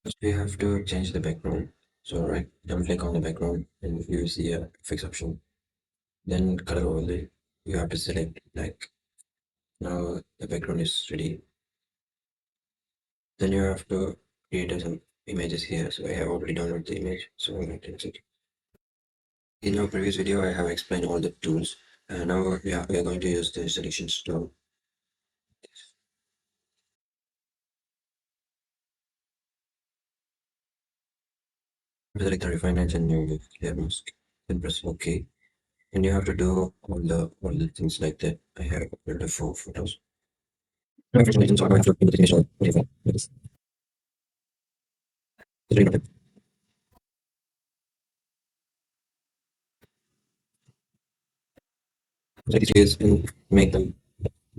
First, we have to change the background. So right, double click on the background and you see a fix option. Then color overlay. You have to select black. Now the background is ready. Then you have to create some images here. So I have already downloaded the image. So I'm going to change it. In our previous video, I have explained all the tools. And now we are going to use the selections tool. Select the refinance and you clear mask. Then press OK. And you have to do all the things like that. I have uploaded the four photos. Now, for some reason, so I'm going to put the definition of what is it. Like these and make them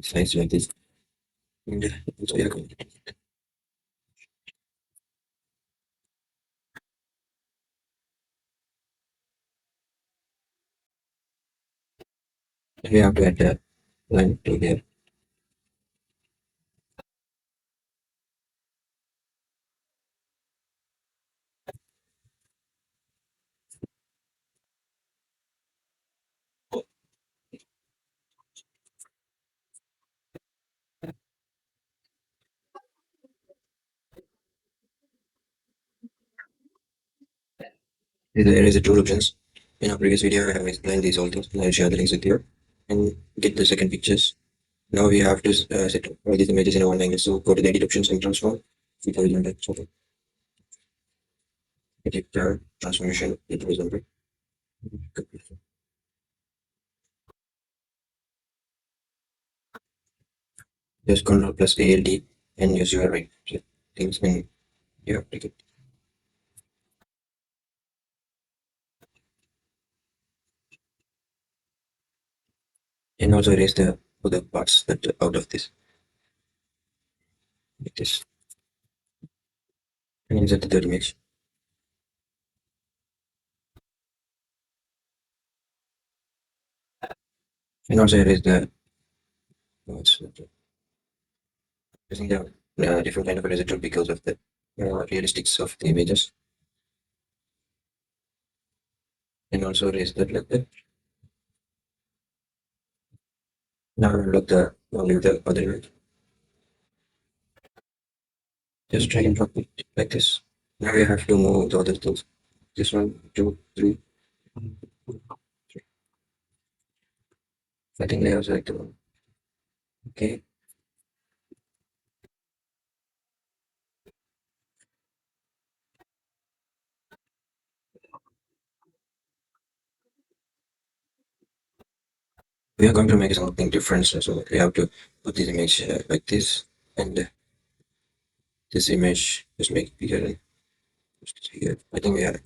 size like this. And so yeah, we have to add the line to here. There is a tool options. In our previous video, I have explained these all things. I'll share the links with you and get the second pictures. Now we have to set all these images in one angle. So go to the edit options and transform. See horizontal. So edit transformation. It horizontal. Just Ctrl plus ALD and use your right things and you have to get. And also erase the other parts that are out of this. Like this. And insert the third image. And also erase the what's using the different kind of eraser tool because of the realistics of the images. And also erase that like that. Now look the only the other image. Just drag and drop it like this. Now we have to move the other things. This one, two, three. I think layers like the one. Okay. We are going to make something different. So we have to put this image like this and this image just make it bigger and just here. I think we have.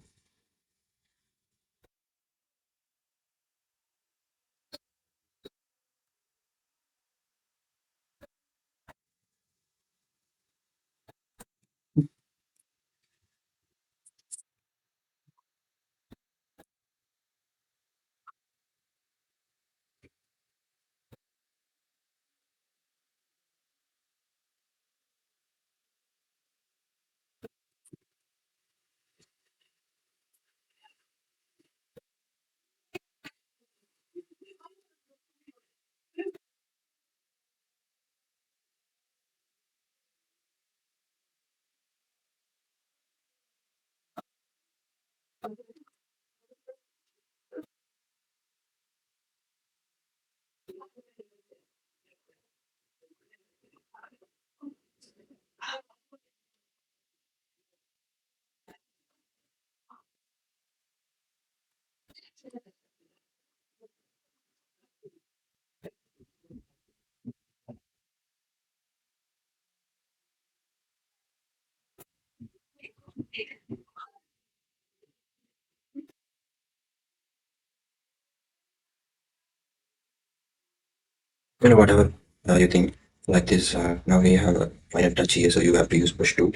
Whatever you think like this. Now we have a final touch here, so you have to use push tool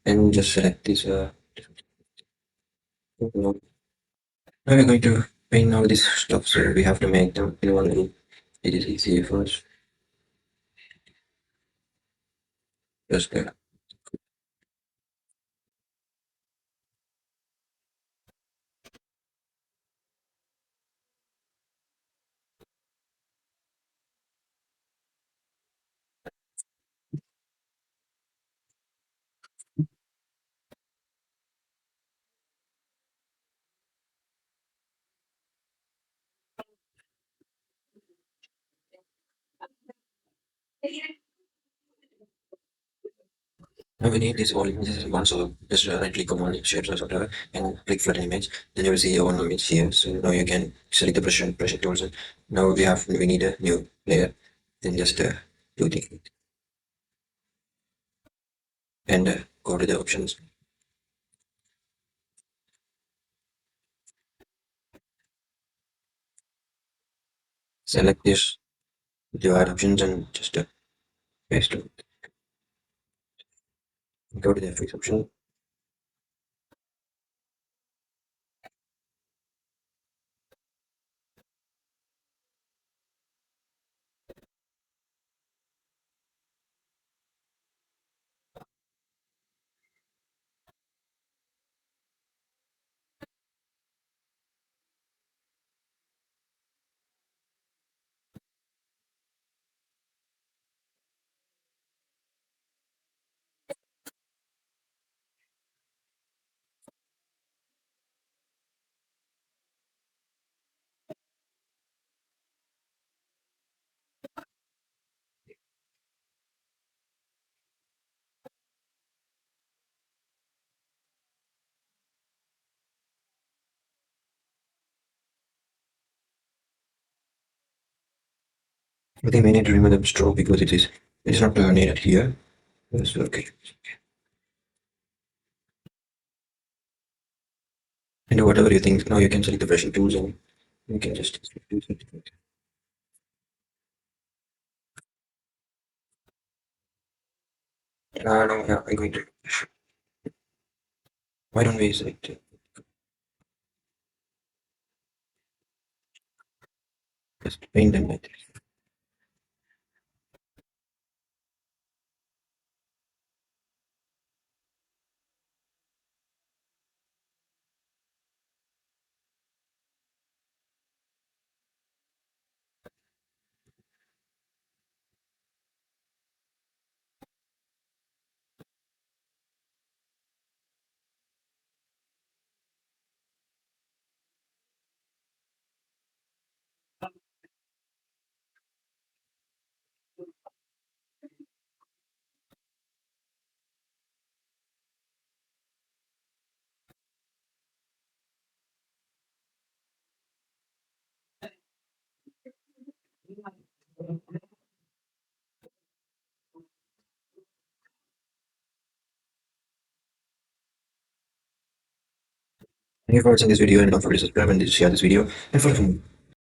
and just select this. Now we're going to paint all this stuff, so we have to make them in one group. It is easy first. Just Now we need this all images in one, so just right click on one shape or whatever and click flatten image. Then you will see your one image here. So now you can select the pressure tools. And now we need a new layer. Then just do the and go to the options. Select this divide options and just paste it. Go to the FX option. I think we need to remove the stroke because it is not needed here. Yes, okay. And whatever you think, now you can select the brushing tools and you can just do something. No, yeah, I'm going to. Why don't we select just paint them like this? Thank you for watching this video and don't forget to subscribe and share this video and follow me.